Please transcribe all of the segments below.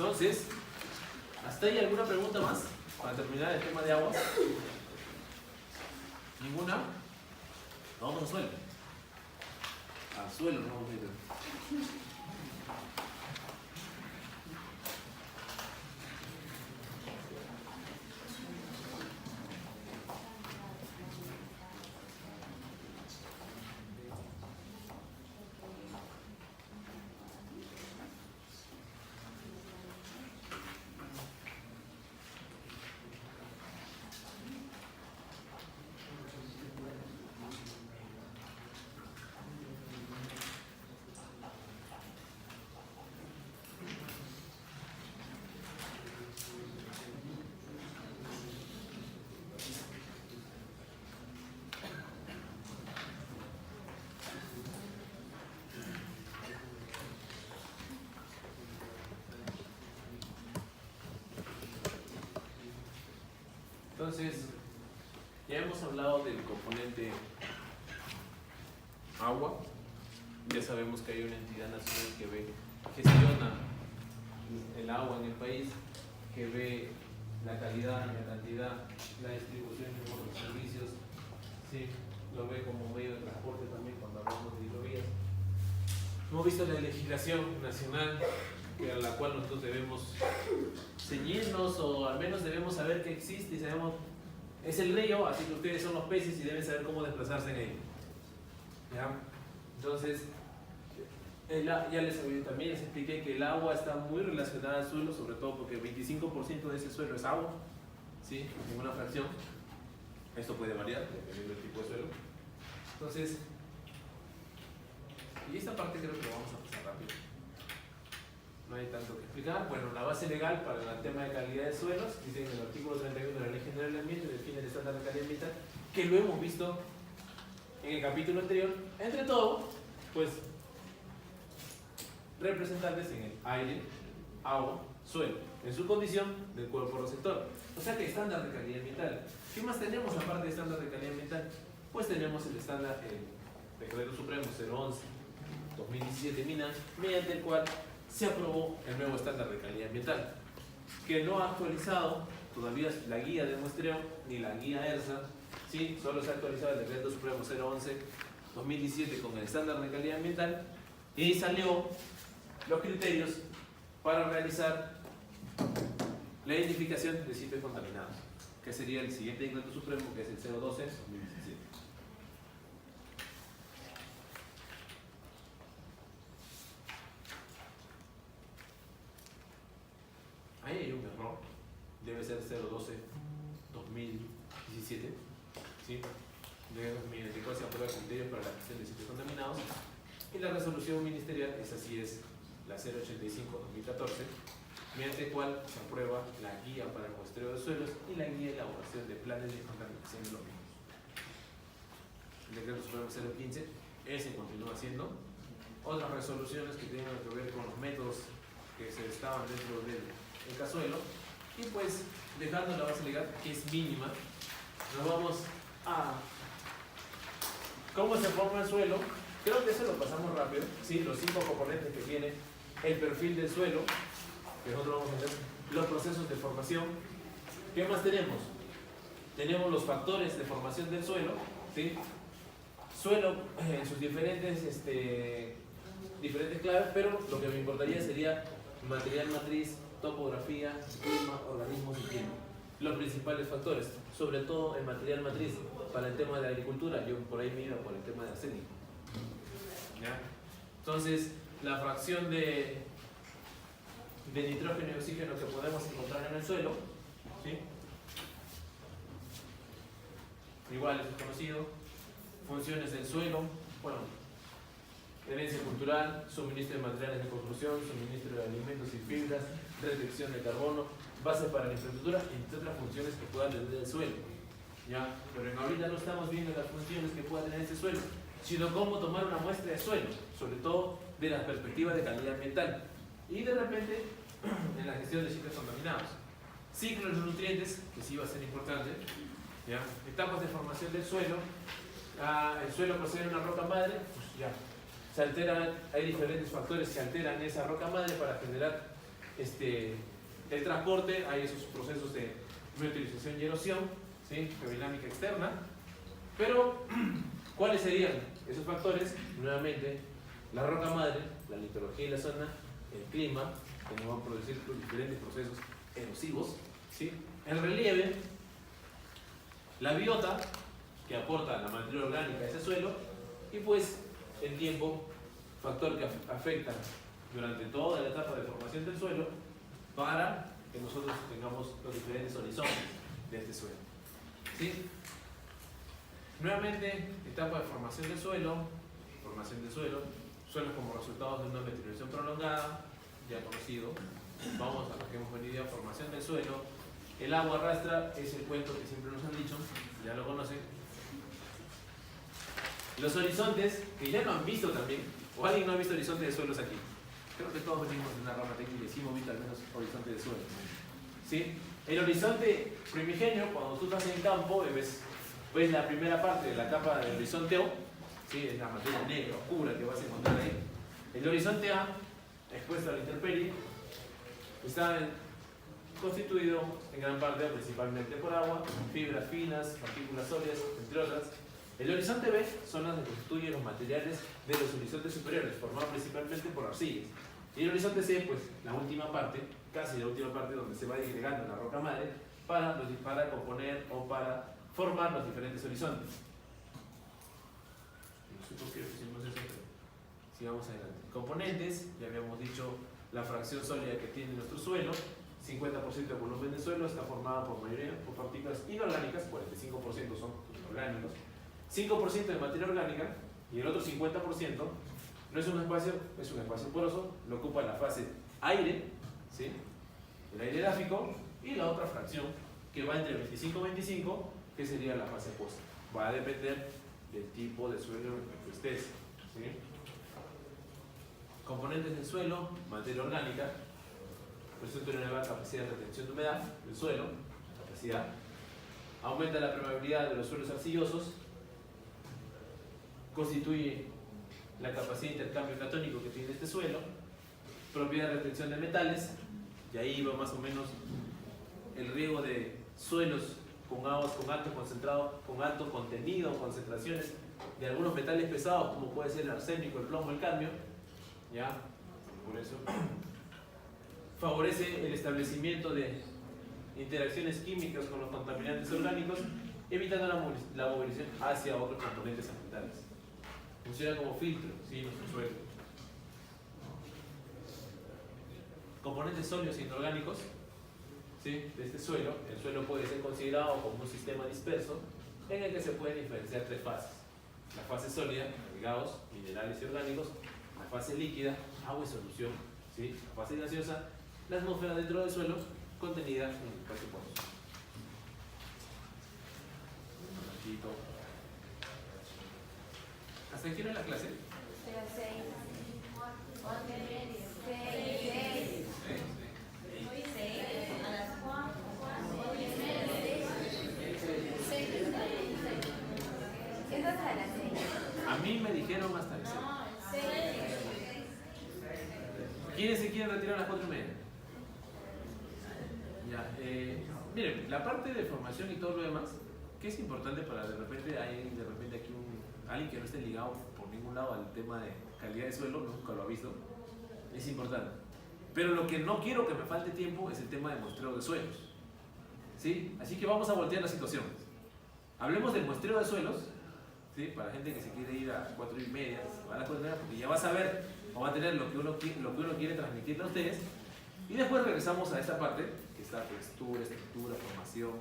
Entonces, ¿hasta ahí alguna pregunta más para terminar el tema de aguas? ¿Ninguna? Vamos al suelo. Al suelo, no vamos a ir. Entonces, ya hemos hablado del componente agua. Ya sabemos que hay una entidad nacional que gestiona el agua en el país, que ve la calidad, la cantidad, la distribución de los servicios. Sí, lo ve como medio de transporte también cuando hablamos de hidrovías. Hemos visto la legislación nacional a la cual nosotros debemos ceñirnos, o al menos debemos saber que existe y sabemos, es el río, así que ustedes son los peces y deben saber cómo desplazarse en él. ¿Ya? Entonces, también les expliqué que el agua está muy relacionada al suelo, sobre todo porque el 25% de ese suelo es agua, ¿sí? En una fracción. Esto puede variar dependiendo del tipo de suelo. Entonces, y esta parte creo que lo vamos a pasar rápido. No hay tanto que explicar. Bueno, la base legal para el tema de calidad de suelos dice en el artículo 31 de la Ley General del Ambiente, define el estándar de calidad ambiental, que lo hemos visto en el capítulo anterior. Entre todo, pues, representantes en el aire, agua, suelo, en su condición del cuerpo receptor. O sea que estándar de calidad ambiental. ¿Qué más tenemos aparte de estándar de calidad ambiental? Pues tenemos el estándar, el Decreto Supremo 011-2017 MINA, mediante el cual se aprobó el nuevo estándar de calidad ambiental, que no ha actualizado todavía la guía de muestreo ni la guía ERSA, ¿sí? Solo se ha actualizado el Decreto Supremo 011-2017 con el estándar de calidad ambiental, y salió los criterios para realizar la identificación de sitios contaminados, que sería el siguiente Decreto Supremo, que es el 012-2017. Ahí hay un error, debe ser 012-2017, ¿sí? Mediante el cual se aprueba criterios para la gestión de sitios contaminados, y la resolución ministerial, esa sí es la 085-2014, mediante el cual se aprueba la guía para el muestreo de suelos y la guía de elaboración de planes de contaminación de los mismos. El Decreto Supremo 015, ese continúa siendo. Otras resoluciones que tienen que ver con los métodos que se estaban dentro del casuelo, y pues dejando la base legal, que es mínima, nos vamos a cómo se forma el suelo. Creo que eso lo pasamos rápido, ¿sí? Los 5 componentes que tiene el perfil del suelo, que nosotros vamos a ver, los procesos de formación. ¿Qué más tenemos? Tenemos los factores de formación del suelo, ¿sí? Suelo en sus diferentes claves, pero lo que me importaría sería material matriz, topografía, clima, organismos y tiempo. Los principales factores, sobre todo el material matriz, para el tema de la agricultura, yo por ahí me iba por el tema de arsénico. ¿Ya? Entonces, la fracción de nitrógeno y oxígeno que podemos encontrar en el suelo, ¿sí? Igual es conocido. Funciones del suelo, bueno, herencia cultural, suministro de materiales de construcción, suministro de alimentos y fibras, retención de carbono, base para la infraestructura, entre otras funciones que pueda tener el suelo. ¿Ya? Pero ahorita no estamos viendo las funciones que pueda tener ese suelo, sino cómo tomar una muestra de suelo, sobre todo de la perspectiva de calidad ambiental. Y de repente, en la gestión de sitios contaminados. Ciclo de los nutrientes, que sí va a ser importante. ¿Ya? Etapas de formación del suelo. El suelo procede de una roca madre, pues ya. Se altera, hay diferentes factores que alteran esa roca madre para generar el transporte, hay esos procesos de reutilización y erosión, ¿sí? Geodinámica externa. Pero, ¿cuáles serían esos factores? Nuevamente, la roca madre, la litología y la zona, el clima, que nos van a producir diferentes procesos erosivos, ¿sí? El relieve, la biota, que aporta la materia orgánica a ese suelo, y pues el tiempo, factor que afecta durante toda la etapa de formación del suelo para que nosotros tengamos los diferentes horizontes de este suelo, ¿sí? Nuevamente, etapa de formación del suelo, suelos como resultado de una meteorización prolongada, ya conocido. Vamos a lo que hemos venido a formación del suelo. El agua arrastra, es el cuento que siempre nos han dicho, ya lo conocen. Los horizontes, que ya lo han visto también, o alguien no ha visto horizonte de suelos aquí. Creo que todos venimos de una rama técnica y sí hemos visto al menos horizonte de suelos, ¿sí? El horizonte primigenio, cuando tú estás en campo, ves la primera parte de la capa del horizonte O, ¿sí? Es la materia negra, oscura que vas a encontrar ahí. El horizonte A, expuesto a la intemperie, está constituido en gran parte o principalmente por agua, fibras finas, partículas sólidas, entre otras. El horizonte B son las que constituyen los materiales de los horizontes superiores, formados principalmente por arcillas. Y el horizonte C, pues la última parte, casi la última parte donde se va disgregando la roca madre para componer o para formar los diferentes horizontes. No sé por qué decimos eso, pero sigamos adelante. Componentes, ya habíamos dicho la fracción sólida que tiene nuestro suelo. 50% de volumen de suelo está formado por mayoría por partículas inorgánicas, 45% son orgánicos, 5% de materia orgánica y el otro 50% no es un espacio, es un espacio poroso, lo ocupa la fase aire, ¿sí? El aire edáfico, y la otra fracción que va entre 25 y 25, que sería la fase acuosa. Va a depender del tipo de suelo en el que estés, ¿sí? Componentes del suelo, materia orgánica, presenta una elevada capacidad de retención de humedad del suelo, capacidad, aumenta la permeabilidad de los suelos arcillosos, constituye la capacidad de intercambio catónico que tiene este suelo, propiedad de retención de metales, y ahí va más o menos el riego de suelos con aguas con alto concentrado, con alto contenido, concentraciones de algunos metales pesados, como puede ser el arsénico, el plomo, el cadmio, ¿ya? Por eso favorece el establecimiento de interacciones químicas con los contaminantes orgánicos, evitando la movilización hacia otros componentes ambientales. Funciona como filtro, ¿sí? Nuestro suelo. Componentes sólidos e inorgánicos, ¿sí? De este suelo. El suelo puede ser considerado como un sistema disperso en el que se pueden diferenciar tres fases: la fase sólida, agregados, minerales y orgánicos; la fase líquida, agua y solución, ¿sí? La fase gaseosa, la atmósfera dentro del suelo, contenida en el espacio poroso. ¿Hasta aquí era la clase? A mí me dijeron hasta las 6. ¿Quiénes se quieren retirar a las 4:30? Ya, miren, la parte de formación y todo lo demás, que es importante para de repente hay aquí alguien que no esté ligado por ningún lado al tema de calidad de suelo, nunca lo ha visto, es importante. Pero lo que no quiero que me falte tiempo es el tema de muestreo de suelos, ¿sí? Así que vamos a voltear la situación. Hablemos del muestreo de suelos, ¿sí? Para gente que se quiere ir a 4:30, a las 4:30, porque ya va a saber o va a tener lo que uno quiere transmitirle a ustedes. Y después regresamos a esta parte, que está textura, estructura, formación,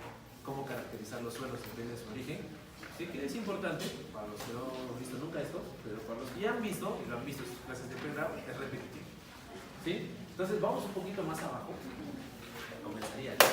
cómo caracterizar los suelos depende de su origen. Sí, que es importante para los que no han visto nunca esto, pero para los que ya han visto, y lo han visto en sus clases de pregrado, es repetitivo. ¿Sí? Entonces vamos un poquito más abajo. Comenzaría aquí.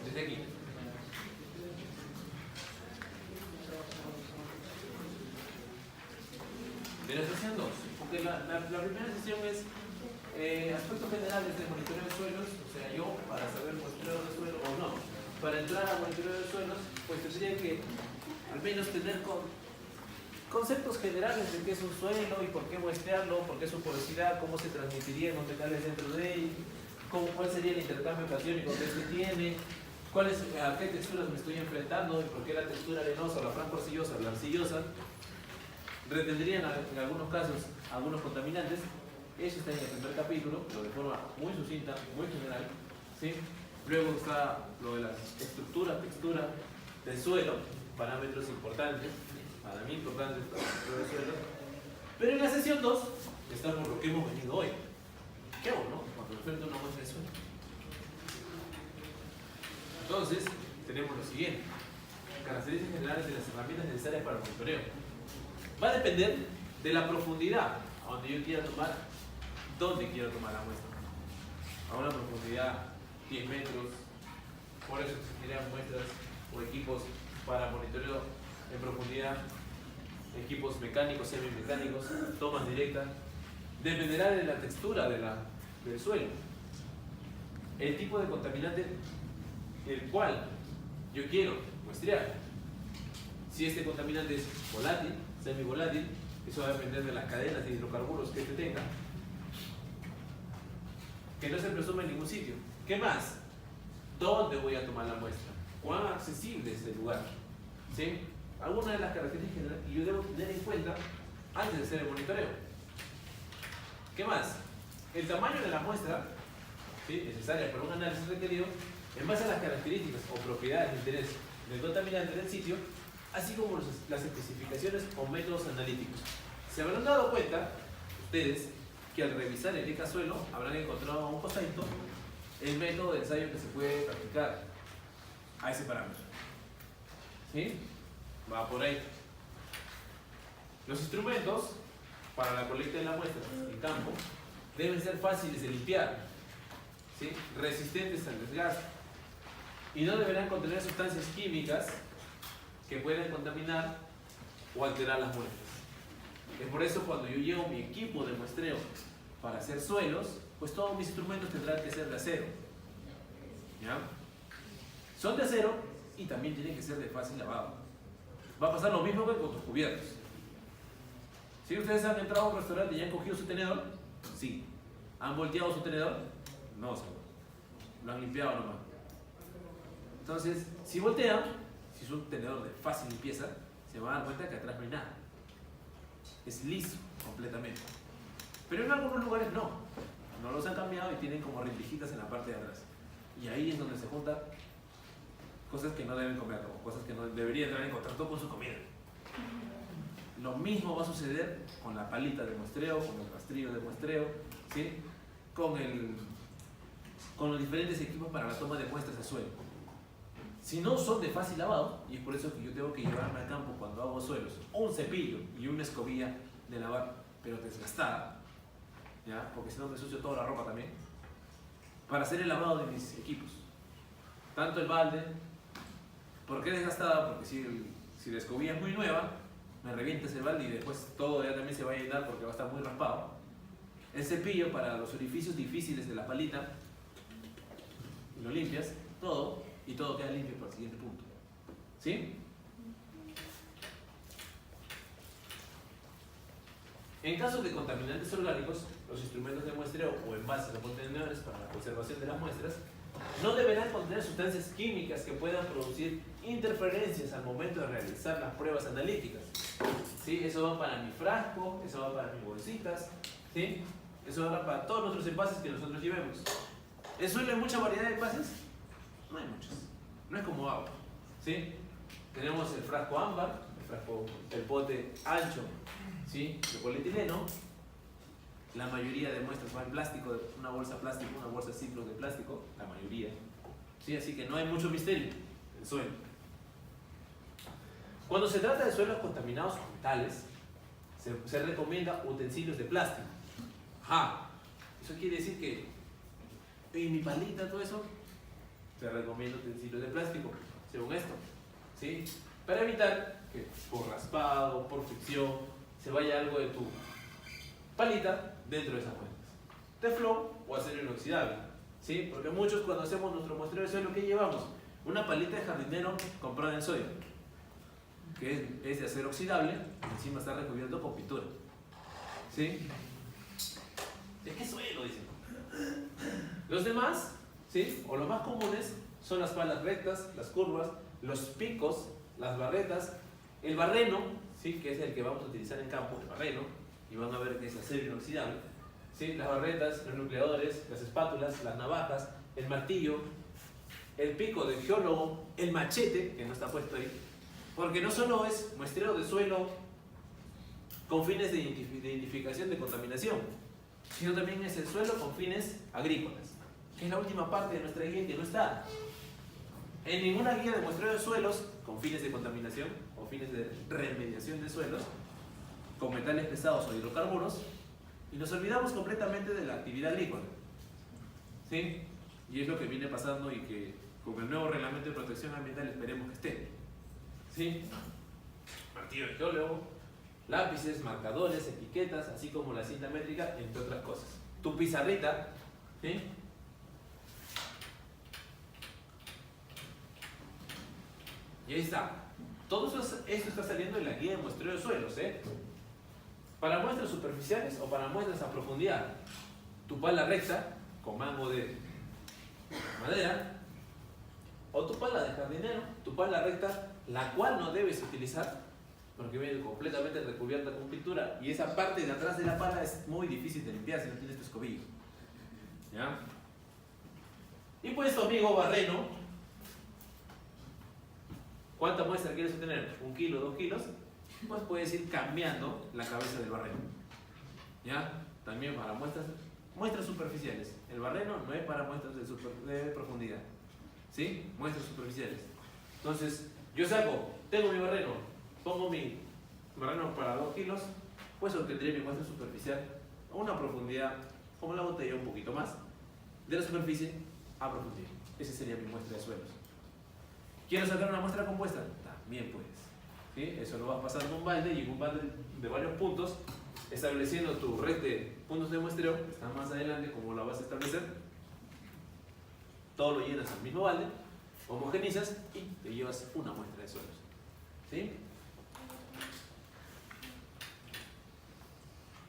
Desde aquí. La primera sesión es aspectos generales del monitoreo de suelos, o sea, yo para saber monitoreo de suelos o no, para entrar al monitoreo de suelos, pues tendría que al menos tener conceptos generales de qué es un suelo y por qué muestrearlo, por qué su porosidad, cómo se transmitirían los metales dentro de él, cuál sería el intercambio catiónico que este tiene, a qué texturas me estoy enfrentando y por qué la textura arenosa o la franco arcillosa o la arcillosa retendrían en algunos casos algunos contaminantes. Eso está en el primer capítulo, pero de forma muy sucinta, muy general, ¿sí? Luego está lo de la estructura, textura del suelo, parámetros importantes, para mí importantes para el estudio del suelo. Pero en la sesión 2 está por lo que hemos venido hoy. ¿Qué hago, no? Cuando me enfrento a una muestra de suelo. Entonces, tenemos lo siguiente: características generales de las herramientas necesarias para el monitoreo. Va a depender de la profundidad a donde yo quiera tomar, dónde quiero tomar la muestra. A una profundidad 10 metros, por eso existirían muestras o equipos para monitoreo en profundidad, equipos mecánicos, semimecánicos, tomas directas. Dependerá de la textura del suelo, el tipo de contaminante el cual yo quiero muestrear. Si este contaminante es volátil, semivolátil, eso va a depender de las cadenas de hidrocarburos que este tenga, que no se presume en ningún sitio. ¿Qué más? ¿Dónde voy a tomar la muestra? ¿Cuán accesible es el lugar? ¿Sí? Algunas de las características que yo debo tener en cuenta antes de hacer el monitoreo. ¿Qué más? El tamaño de la muestra, ¿sí?, necesaria para un análisis requerido en base a las características o propiedades de interés del contaminante del sitio, así como las especificaciones o métodos analíticos. Se habrán dado cuenta ustedes que al revisar el ECA suelo habrán encontrado a un costadito el método de ensayo que se puede practicar a ese parámetro. ¿Sí? Va por ahí. Los instrumentos para la colecta de la muestra en campo deben ser fáciles de limpiar, ¿sí?, resistentes al desgaste, y no deberán contener sustancias químicas que puedan contaminar o alterar las muestras. Es por eso cuando yo llevo mi equipo de muestreo para hacer suelos, pues todos mis instrumentos tendrán que ser de acero. ¿Ya? Son de acero y también tienen que ser de fácil lavado. Va a pasar lo mismo que con tus cubiertos. ¿Sí? ¿Ustedes han entrado a un restaurante y han cogido su tenedor? Sí. ¿Han volteado su tenedor? No, señor. Lo han limpiado nomás. Entonces, si voltean, si es un tenedor de fácil limpieza, se van a dar cuenta que atrás no hay nada. Es liso completamente. Pero en algunos lugares no. No los han cambiado y tienen como rendijitas en la parte de atrás. Y ahí es donde se juntan cosas que no deben comer, o cosas que no deberían entrar en contacto con su comida. Lo mismo va a suceder con la palita de muestreo, con el rastrillo de muestreo, ¿sí?, con los diferentes equipos para la toma de muestras de suelo. Si no son de fácil lavado, y es por eso que yo tengo que llevarme al campo cuando hago suelos un cepillo y una escobilla de lavar, pero desgastada, ¿ya?, porque si no me ensucio toda la ropa también, para hacer el lavado de mis equipos. Tanto el balde, ¿por qué desgastada? Porque si la escobilla es muy nueva, me revienta ese balde y después todo ya también se va a llenar porque va a estar muy raspado. El cepillo para los orificios difíciles de la palita, y lo limpias, todo, y todo queda limpio para el siguiente punto. ¿Sí? En caso de contaminantes orgánicos, los instrumentos de muestreo o envases o contenedores para la conservación de las muestras no deberán contener sustancias químicas que puedan producir interferencias al momento de realizar las pruebas analíticas. ¿Sí? Eso va para mi frasco, eso va para mis bolsitas, ¿sí? Eso va para todos nuestros envases que nosotros llevemos. ¿Es suele mucha variedad de envases? No hay muchos. No es como agua, ¿sí? Tenemos el frasco ámbar, el pote ancho, ¿sí?, de polietileno. La mayoría de muestras van en plástico, una bolsa plástico, una bolsa ciclo de plástico, la mayoría. ¿Sí? Así que no hay mucho misterio el suelo. Cuando se trata de suelos contaminados con metales, se recomienda utensilios de plástico. Ajá. Eso quiere decir que en mi palita, todo eso, se recomienda utensilios de plástico, según esto, ¿sí?, para evitar que por raspado, por fricción, se vaya algo de tu palita dentro de esas muestras. Teflón o acero inoxidable, ¿sí? Porque muchos cuando hacemos nuestro muestreo de suelo, ¿qué llevamos? Una palita de jardinero comprada en sodio, que es de acero oxidable, y encima está recubierto con pintura, ¿sí? ¿De qué suelo? Dicen. Los demás, ¿sí? O los más comunes son las palas rectas, las curvas, los picos, las barretas, el barreno, ¿sí? Que es el que vamos a utilizar en campo, el barreno, y van a ver que es acero inoxidable, ¿sí? Las barretas, los nucleadores, las espátulas, las navajas, el martillo, el pico del geólogo, el machete, que no está puesto ahí, porque no solo es muestreo de suelo con fines de identificación de contaminación, sino también es el suelo con fines agrícolas, que es la última parte de nuestra guía que no está. En ninguna guía de muestreo de suelos con fines de contaminación o fines de remediación de suelos con metales pesados o hidrocarburos, y nos olvidamos completamente de la actividad agrícola, ¿sí? Y es lo que viene pasando y que con el nuevo reglamento de protección ambiental esperemos que esté, ¿sí? Martillo de geólogo, lápices, marcadores, etiquetas, así como la cinta métrica, entre otras cosas. Tu pizarrita, ¿sí? Y ahí está. Todo esto está saliendo en la guía de muestreo de suelos, ¿eh? Para muestras superficiales o para muestras a profundidad. Tu pala recta con mango de madera, o tu pala de jardinero, tu pala recta, la cual no debes utilizar porque viene completamente recubierta con pintura, y esa parte de atrás de la pala es muy difícil de limpiar si no tienes tu escobillo, ¿ya? Y pues tu amigo barreno, ¿cuánta muestra quieres obtener? ¿1 kilo, 2 kilos? Pues puedes ir cambiando la cabeza del barreno, ¿ya? También para muestras superficiales. El barreno no es para muestras de profundidad, ¿sí? Muestras superficiales. Entonces, yo tengo mi barreno, pongo mi barreno para 2 kilos, pues obtendré mi muestra superficial a una profundidad, como la botella, un poquito más, de la superficie a profundidad. Esa sería mi muestra de suelos. ¿Quiero sacar una muestra compuesta? También puedes, ¿sí? Eso lo vas pasando en un balde, y en un balde de varios puntos, estableciendo tu red de puntos de muestreo, que está más adelante, como la vas a establecer. Todo lo llenas al mismo balde, homogenizas y te llevas una muestra de suelos, ¿sí?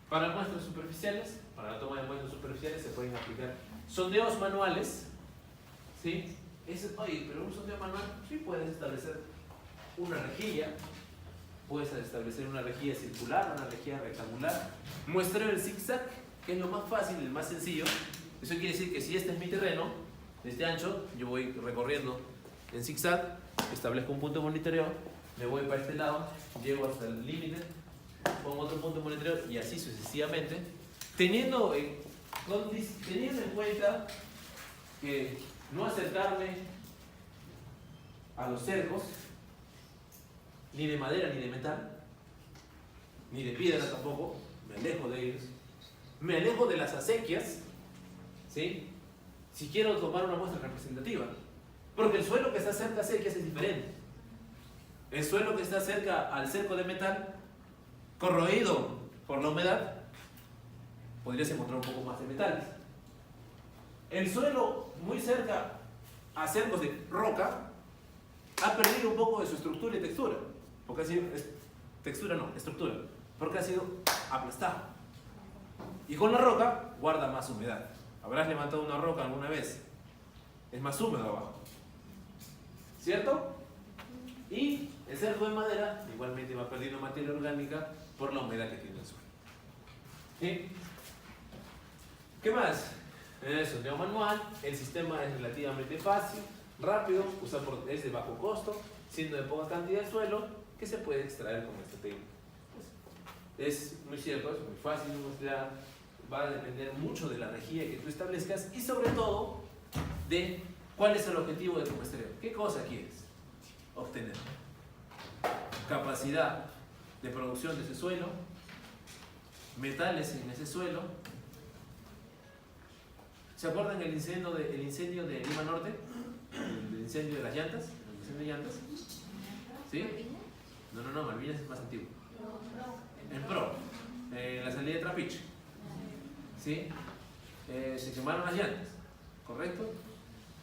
Para muestras superficiales, para la toma de muestras superficiales se pueden aplicar sondeos manuales, ¿sí? Oye, pero un sondeo manual, sí puedes establecer una rejilla, puedes establecer una rejilla circular, una rejilla rectangular, muestreo el zigzag, que es lo más fácil, el más sencillo. Eso quiere decir que si este es mi terreno, de este ancho, yo voy recorriendo en zigzag, establezco un punto de monitoreo, me voy para este lado, llego hasta el límite, pongo otro punto de monitoreo y así sucesivamente, teniendo en cuenta que no acercarme a los cercos, ni de madera ni de metal, ni de piedra tampoco, me alejo de ellos, me alejo de las acequias, ¿sí? Si quiero tomar una muestra representativa, porque el suelo que está cerca a acequias es diferente. El suelo que está cerca al cerco de metal, corroído por la humedad, podrías encontrar un poco más de metales. El suelo muy cerca a cercos de roca ha perdido un poco de su estructura y textura, porque ha sido estructura, porque ha sido aplastado. Y con la roca guarda más humedad. Habrás levantado una roca alguna vez, es más húmedo abajo, ¿cierto? Y el cerco de madera igualmente va perdiendo materia orgánica por la humedad que tiene el suelo, ¿sí? ¿Qué más? El sondeo manual, el sistema es relativamente fácil, rápido, es de bajo costo, siendo de poca cantidad de suelo que se puede extraer con esta técnica. Es muy cierto, es muy fácil de mostrar, va a depender mucho de la rejilla que tú establezcas y sobre todo de cuál es el objetivo de tu muestreo. ¿Qué cosa quieres obtener? Capacidad de producción de ese suelo, metales en ese suelo. ¿Se acuerdan el incendio de Lima Norte? El incendio de las llantas, el incendio de llantas. ¿Sí? No, Malvinas es más antiguo. En Pro, la salida de Trapiche. ¿sí? Se quemaron las llantas, ¿correcto?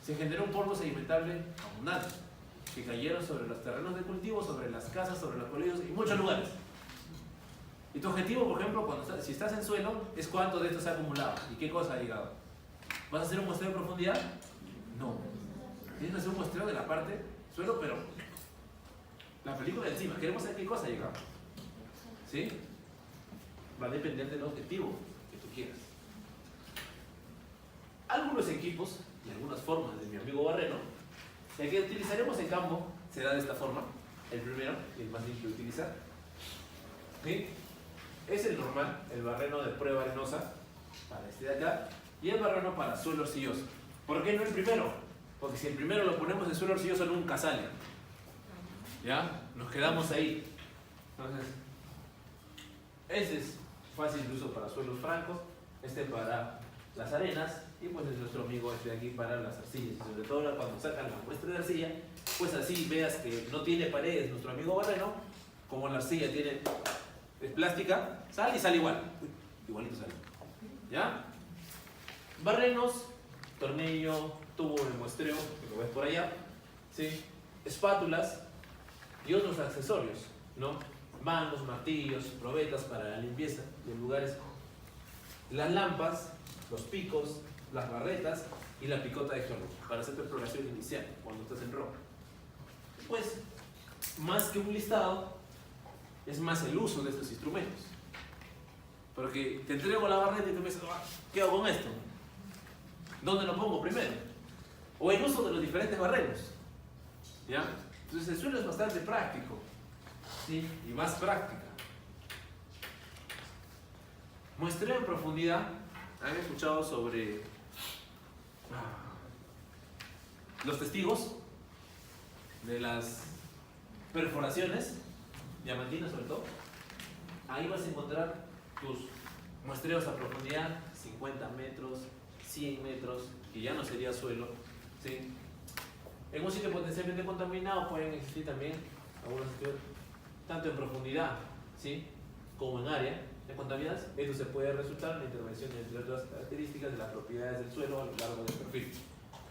Se generó un polvo sedimentable abundante que cayeron sobre los terrenos de cultivo, sobre las casas, sobre los colegios y muchos lugares. Y tu objetivo, por ejemplo, si estás en suelo, es cuánto de esto se ha acumulado y qué cosa ha llegado. ¿Vas a hacer un muestreo de profundidad? No. Tienes que hacer un muestreo de la parte suelo, pero la película de encima. Queremos saber qué cosa ha llegado. ¿Sí? Va a depender del objetivo que tú quieras. Algunos equipos y algunas formas de mi amigo Barreno, el que utilizaremos en campo será de esta forma. El primero, y el más simple de utilizar. ¿Sí? Es el normal, el barreno de prueba arenosa, para este de acá, y el barreno para suelo arcilloso. ¿Por qué no el primero? Porque si el primero lo ponemos en suelo arcilloso nunca sale. ¿Ya? Nos quedamos ahí. Entonces, ese es fácil de uso para suelos francos, este para las arenas, y pues es nuestro amigo este de aquí para las arcillas. Y sobre todo cuando sacan la muestra de arcilla, pues así veas que no tiene paredes nuestro amigo barreno, como la arcilla tiene, es plástica, sale y sale igual. Igualito sale. ¿Ya? Barrenos, tornillo, tubo de muestreo, que lo ves por allá, ¿sí? Espátulas y otros accesorios, ¿no? Mangos, martillos, probetas para la limpieza de lugares. Las lampas, los picos, las barretas y la picota de geólogo para hacer tu exploración inicial cuando estás en roca. Pues, más que un listado, es más el uso de estos instrumentos. Porque te entrego la barreta y tú me dices, ¿qué hago con esto? ¿Dónde lo pongo primero? O el uso de los diferentes barrenos. ¿Ya? Entonces el suelo es bastante práctico, ¿sí? Y más práctica. Muestreo en profundidad. ¿Han escuchado sobre los testigos de las perforaciones diamantinas sobre todo? Ahí vas a encontrar tus muestreos a profundidad 50 metros, 100 metros, que ya no sería suelo, ¿sí? En un sitio potencialmente contaminado pueden existir también algunos sitios tanto en profundidad, ¿sí?, como en área de contaminadas. Esto se puede resultar en la intervención de entre otras características de las propiedades del suelo a lo largo del perfil.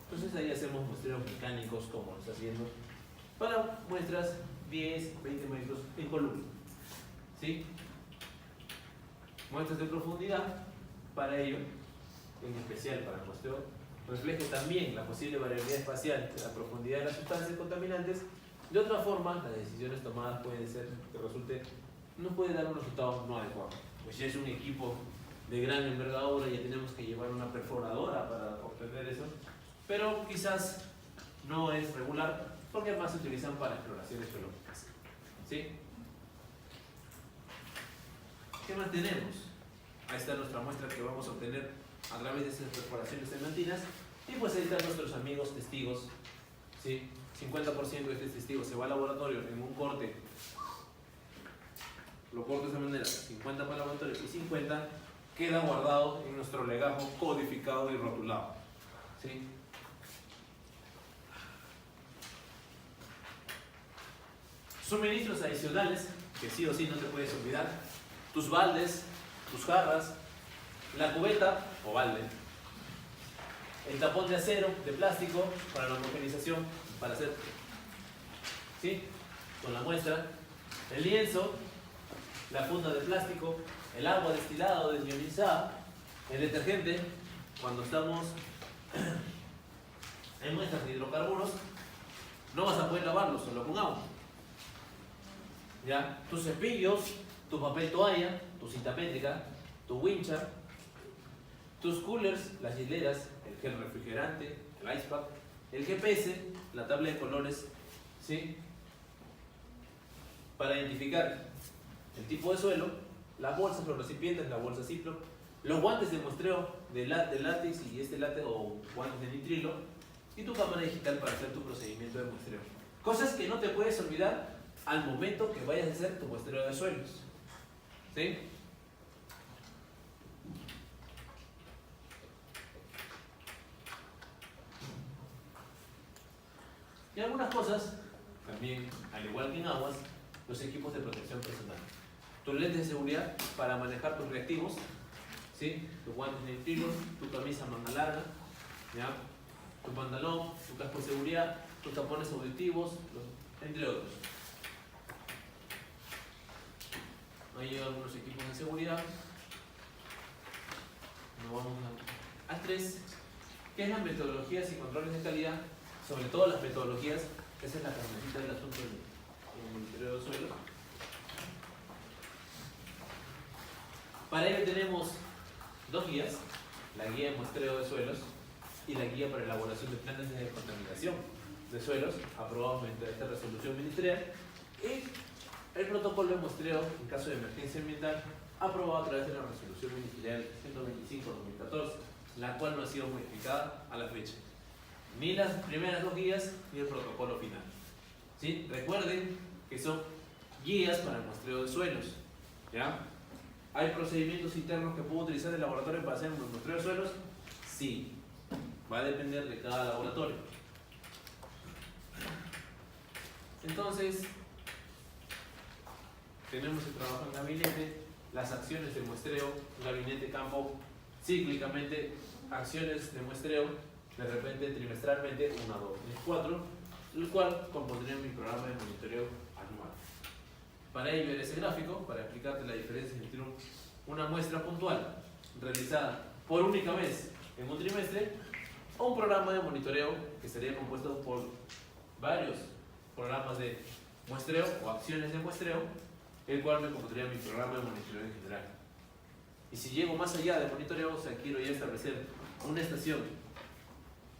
Entonces ahí hacemos muestreos mecánicos como lo está haciendo para muestras 10, 20 metros en columna, ¿sí? Muestras de profundidad, para ello, en especial para el muestreo, refleje también la posible variabilidad espacial de la profundidad de las sustancias contaminantes. De otra forma, las decisiones tomadas pueden ser que resulte, no puede dar un resultado no adecuado. Pues ya es un equipo de gran envergadura, ya tenemos que llevar una perforadora para obtener eso, pero quizás no es regular porque además se utilizan para exploraciones geológicas, ¿sí? ¿Qué más tenemos? Ahí está nuestra muestra que vamos a obtener a través de esas perforaciones cementinas, y pues ahí están nuestros amigos testigos, ¿sí? 50% de este testigo se va al laboratorio en un corte, lo corto de esa manera, 50 para el laboratorio y 50 queda guardado en nuestro legajo codificado y rotulado, ¿sí? Suministros adicionales que sí o sí no te puedes olvidar: tus baldes, tus jarras, la cubeta o balde, el tapón de acero, de plástico para la homogenización, para hacer, ¿sí?, con la muestra, el lienzo, la funda de plástico, el agua destilada o desionizada, el detergente cuando estamos en muestras de hidrocarburos. No vas a poder lavarlo solo con agua, ¿ya? Tus cepillos, tu papel toalla, tu cinta métrica, tu wincha, tus coolers, las hileras, el gel refrigerante, el ice pack, el GPS, la tabla de colores, ¿sí?, para identificar el tipo de suelo, las bolsas, los recipientes, la bolsa Ziploc, los guantes de muestreo de látex y este látex o guantes de nitrilo, y tu cámara digital para hacer tu procedimiento de muestreo. Cosas que no te puedes olvidar al momento que vayas a hacer tu muestreo de suelos, ¿sí? Y algunas cosas, también, al igual que en aguas, los equipos de protección personal. Tus lentes de seguridad para manejar tus reactivos, ¿sí? Tus guantes nitrilos, tu camisa manga larga, ¿ya? Tu pantalón, tu casco de seguridad, tus tapones auditivos, entre otros. Ahí llevan algunos equipos de seguridad. Nos vamos al 3, que es las metodologías y controles de calidad, sobre todo las metodologías. Esa es la carnecita del asunto del monitoreo de suelo. Para ello tenemos dos guías, la guía de muestreo de suelos y la guía para elaboración de planes de descontaminación de suelos, aprobados mediante esta resolución ministerial, y el protocolo de muestreo en caso de emergencia ambiental, aprobado a través de la resolución ministerial 125/2014, la cual no ha sido modificada a la fecha. Ni las primeras dos guías ni el protocolo final. ¿Sí? Recuerden que son guías para el muestreo de suelos. ¿Ya? ¿Hay procedimientos internos que puedo utilizar el laboratorio para hacer un muestreo de suelos? Sí. Va a depender de cada laboratorio. Entonces, tenemos el trabajo en gabinete, las acciones de muestreo, gabinete campo, cíclicamente, acciones de muestreo, de repente trimestralmente, 1, 2, 3, 4, el cual compondría mi programa de monitoreo anual. Para ello era ese gráfico, para explicarte la diferencia entre una muestra puntual realizada por única vez en un trimestre o un programa de monitoreo que estaría compuesto por varios programas de muestreo o acciones de muestreo, el cual me compondría mi programa de monitoreo en general. Y si llego más allá de monitoreo, o sea, quiero ya establecer una estación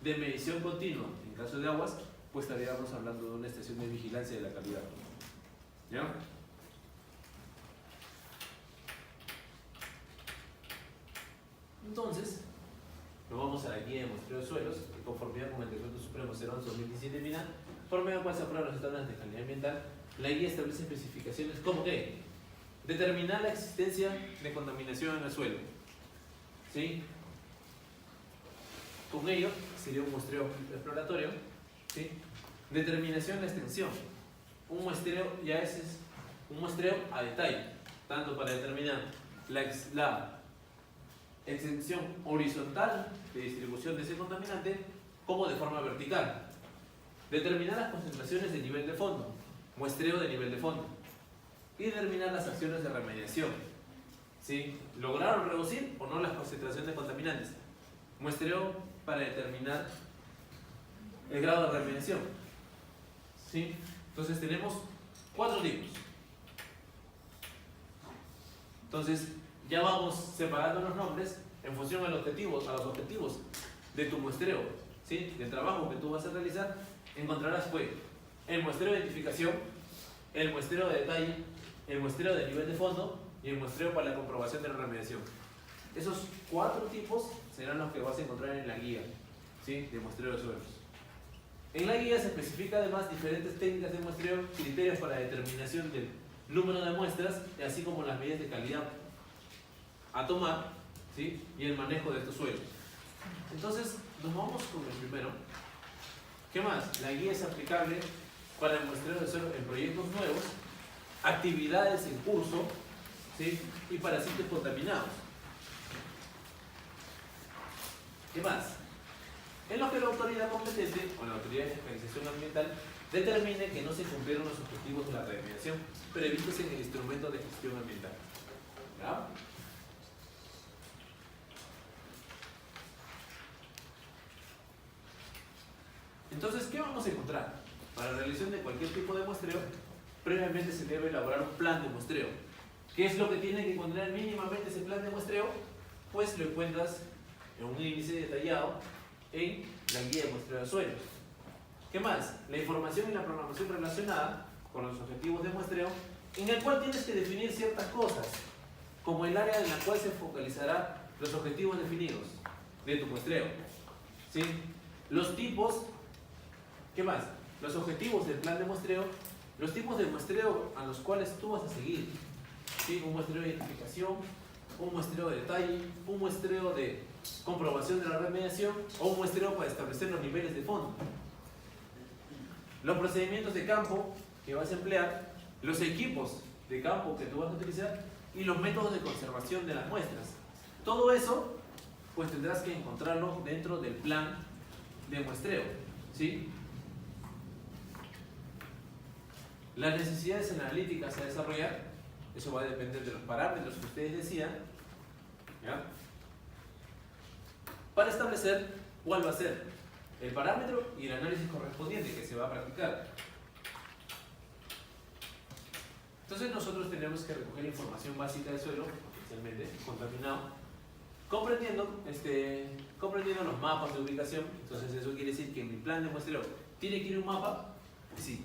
de medición continua en caso de aguas, pues estaríamos hablando de una estación de vigilancia de la calidad. ¿Ya? Entonces, nos vamos a la guía de muestreo de suelos, en conformidad con el Decreto Supremo 011/2017 final, por medio del cual se aprueban los estándares de calidad ambiental. La guía establece especificaciones como que determinar la existencia de contaminación en el suelo. ¿Sí? Con ello sería un muestreo exploratorio. ¿Sí? Determinación de extensión. Un muestreo ya es un muestreo a detalle, tanto para determinar la extensión horizontal de distribución de ese contaminante como de forma vertical. Determinar las concentraciones de nivel de fondo, muestreo de nivel de fondo. Y determinar las acciones de remediación. ¿Sí? ¿Lograron reducir o no la concentración de contaminantes? Muestreo para determinar el grado de remediación. ¿Sí? Entonces tenemos 4 tipos. Entonces ya vamos separando los nombres en función a los objetivos de tu muestreo, ¿sí? Del trabajo que tú vas a realizar. Encontrarás pues el muestreo de identificación, el muestreo de detalle, el muestreo de nivel de fondo y el muestreo para la comprobación de la remediación. Esos 4 tipos serán los que vas a encontrar en la guía, ¿sí? De muestreo de suelos. En la guía se especifica además diferentes técnicas de muestreo, criterios para determinación del número de muestras, así como las medidas de calidad a tomar, ¿sí? Y el manejo de estos suelos. Entonces, nos vamos con el primero. ¿Qué más? La guía es aplicable para el muestreo de suelo en proyectos nuevos, actividades en curso, ¿sí? Y para sitios contaminados. ¿Qué más? En lo que la autoridad competente o la autoridad de fiscalización ambiental determine que no se cumplieron los objetivos de la remediación previstos en el instrumento de gestión ambiental. ¿Ya? Entonces, ¿qué vamos a encontrar? Para la realización de cualquier tipo de muestreo, previamente se debe elaborar un plan de muestreo. ¿Qué es lo que tiene que contener mínimamente ese plan de muestreo? Pues lo encuentras en un índice detallado en la guía de muestreo de suelos. ¿Qué más? La información y la programación relacionada con los objetivos de muestreo, en el cual tienes que definir ciertas cosas, como el área en la cual se focalizará los objetivos definidos de tu muestreo. ¿Sí? Los tipos, ¿qué más? Los objetivos del plan de muestreo, los tipos de muestreo a los cuales tú vas a seguir. ¿Sí? Un muestreo de identificación, un muestreo de detalle, un muestreo de comprobación de la remediación o un muestreo para establecer los niveles de fondo. Los procedimientos de campo que vas a emplear, los equipos de campo que tú vas a utilizar y los métodos de conservación de las muestras. Todo eso, pues tendrás que encontrarlo dentro del plan de muestreo, ¿sí? Las necesidades analíticas a desarrollar, eso va a depender de los parámetros que ustedes decidan, ¿ya? Para establecer cuál va a ser el parámetro y el análisis correspondiente que se va a practicar. Entonces nosotros tenemos que recoger información básica del suelo, especialmente contaminado, comprendiendo los mapas de ubicación. Entonces eso quiere decir que en mi plan de muestreo tiene que ir un mapa, sí.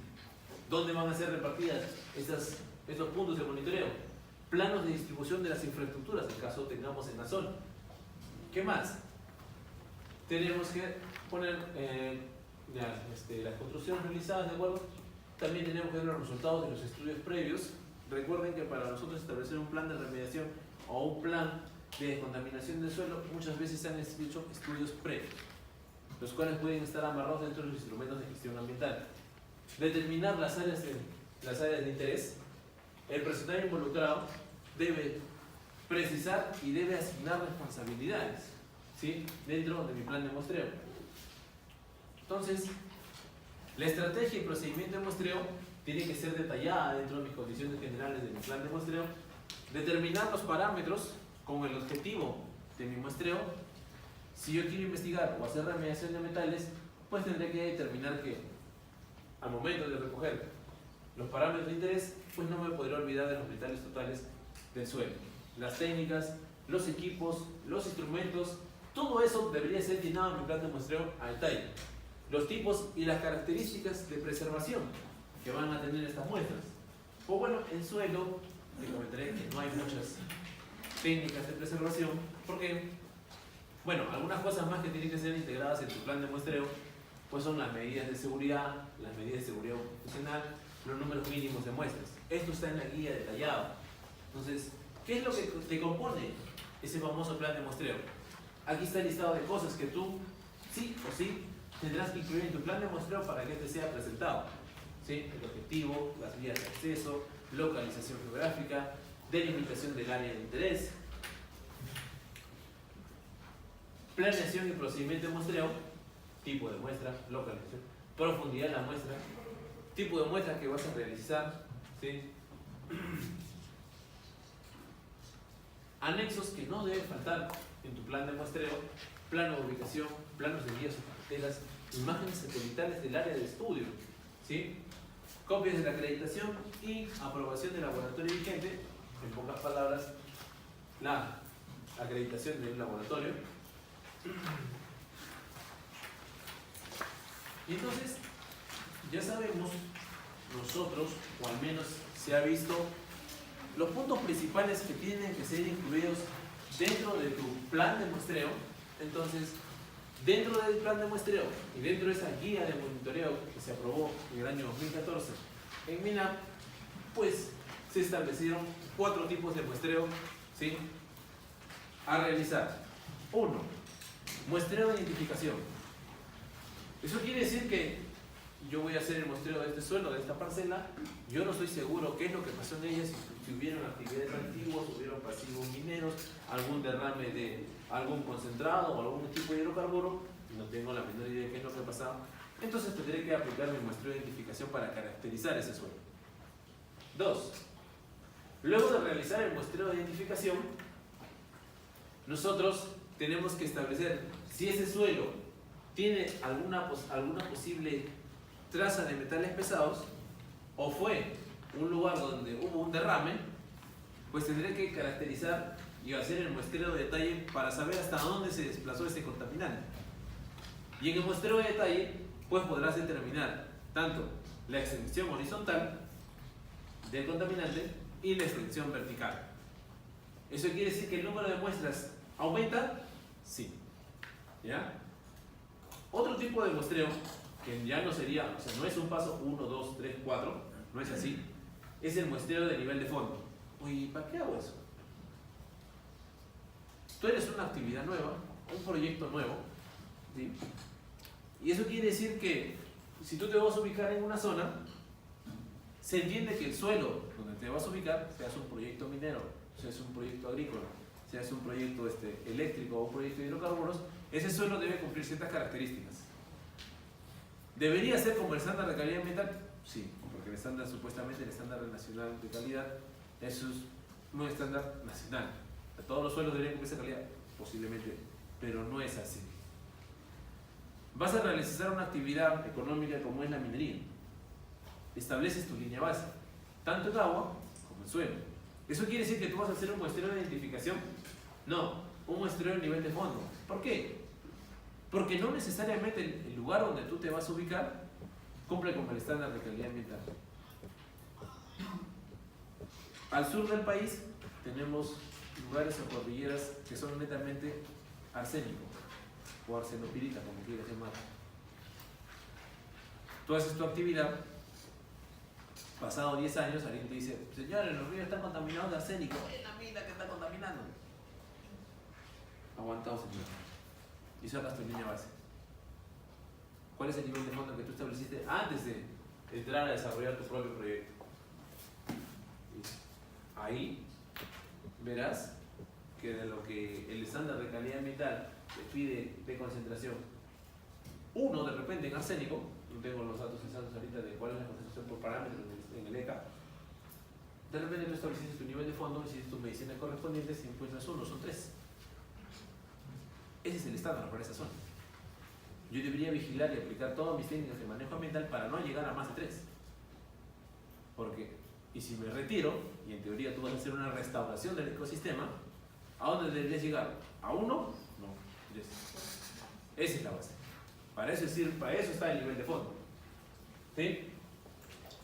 ¿Dónde van a ser repartidas estos puntos de monitoreo? Planos de distribución de las infraestructuras, en caso tengamos en la zona. ¿Qué más? Tenemos que poner las construcciones realizadas, ¿de acuerdo? También tenemos que ver los resultados de los estudios previos. Recuerden que para nosotros establecer un plan de remediación o un plan de descontaminación del suelo, muchas veces se han hecho estudios previos, los cuales pueden estar amarrados dentro de los instrumentos de gestión ambiental. Determinar las áreas de interés. El personal involucrado debe precisar y debe asignar responsabilidades, ¿sí?, dentro de mi plan de muestreo. Entonces, la estrategia y procedimiento de muestreo tiene que ser detallada dentro de mis condiciones generales de mi plan de muestreo. Determinar los parámetros con el objetivo de mi muestreo. Si yo quiero investigar o hacer remediación de metales, pues tendré que determinar que al momento de recoger los parámetros de interés, pues no me podré olvidar de los metales totales del suelo. Las técnicas, los equipos, los instrumentos, todo eso debería ser llenado en mi plan de muestreo a detalle. Los tipos y las características de preservación que van a tener estas muestras. Pues bueno, en suelo, te comentaré que no hay muchas técnicas de preservación, porque, bueno, algunas cosas más que tienen que ser integradas en tu plan de muestreo, pues son las medidas de seguridad, las medidas de seguridad ocupacional, los números mínimos de muestras. Esto está en la guía detallado. Entonces, ¿qué es lo que te compone ese famoso plan de muestreo? Aquí está el listado de cosas que tú, sí o sí, tendrás que incluir en tu plan de muestreo para que este sea presentado, ¿sí? El objetivo, las vías de acceso, localización geográfica, delimitación del área de interés, planeación y procedimiento de muestreo, tipo de muestra, localización, profundidad de la muestra, tipo de muestra que vas a realizar, ¿sí? Anexos que no deben faltar en tu plan de muestreo: plano de ubicación, planos de guías o carreteras, imágenes satelitales del área de estudio, ¿sí? Copias de la acreditación y aprobación del laboratorio vigente, en pocas palabras, la acreditación del laboratorio. Y entonces, ya sabemos nosotros, o al menos se ha visto, los puntos principales que tienen que ser incluidos dentro de tu plan de muestreo. Entonces, dentro del plan de muestreo y dentro de esa guía de monitoreo que se aprobó en el año 2014 en MINAP, pues se establecieron 4 tipos de muestreo, ¿sí?, a realizar. 1. Muestreo de identificación. Eso quiere decir que yo voy a hacer el muestreo de este suelo, de esta parcela. Yo no estoy seguro qué es lo que pasó en ella, si hubieron actividades antiguas, hubieron pasivos mineros, algún derrame de algún concentrado o algún tipo de hidrocarburo. No tengo la menor idea de qué es lo que ha pasado. Entonces tendré que aplicar mi muestreo de identificación para caracterizar ese suelo. 2. Luego de realizar el muestreo de identificación, nosotros tenemos que establecer si ese suelo tiene alguna posible traza de metales pesados o fue un lugar donde hubo un derrame. Pues tendré que caracterizar y hacer el muestreo de detalle para saber hasta dónde se desplazó ese contaminante. Y en el muestreo de detalle, pues podrás determinar tanto la extensión horizontal del contaminante y la extensión vertical. ¿Eso quiere decir que el número de muestras aumenta? Sí. ¿Ya? Otro tipo de muestreo, que ya no sería, o sea, no es un paso 1, 2, 3, 4, no es así, es el muestreo de nivel de fondo. Oye, ¿para qué hago eso? Tú eres una actividad nueva, un proyecto nuevo, ¿sí? Y eso quiere decir que si tú te vas a ubicar en una zona, se entiende que el suelo donde te vas a ubicar, seas un proyecto minero, seas un proyecto agrícola, si hace un proyecto eléctrico o un proyecto de hidrocarburos, ese suelo debe cumplir ciertas características. ¿Debería ser como el estándar de calidad ambiental? Sí, porque el estándar, supuestamente el estándar nacional de calidad, eso es un estándar nacional. ¿Todos los suelos deberían cumplir esa calidad? Posiblemente, pero no es así. Vas a realizar una actividad económica como es la minería. Estableces tu línea base, tanto en agua como en suelo. ¿Eso quiere decir que tú vas a hacer un muestreo de identificación? No, un muestreo de nivel de fondo. ¿Por qué? Porque no necesariamente el lugar donde tú te vas a ubicar cumple con el estándar de calidad ambiental. Al sur del país tenemos lugares o cordilleras que son netamente arsénico o arsenopirita, como quieras llamar. Tú haces tu actividad, pasado 10 años alguien te dice, señores, los ríos están contaminados de arsénico. Es la mina que está contaminando. Aguantado, señor. Y sacas tu línea base. ¿Cuál es el nivel de fondo que tú estableciste antes de entrar a desarrollar tu propio proyecto? Ahí verás que de lo que el estándar de calidad ambiental te pide de concentración, uno de repente en arsénico, no tengo los datos exactos ahorita de cuál es la concentración por parámetros en el ECA, de repente tú estableciste tu nivel de fondo, hiciste tus mediciones correspondientes y encuentras uno, son 3. Ese es el estándar para esa zona. Yo debería vigilar y aplicar todas mis técnicas de manejo ambiental para no llegar a más de 3. Porque, y si me retiro, y en teoría tú vas a hacer una restauración del ecosistema, ¿a dónde deberías llegar? ¿A 1? No, 3. Esa es la base. Para eso está el nivel de fondo. ¿Sí?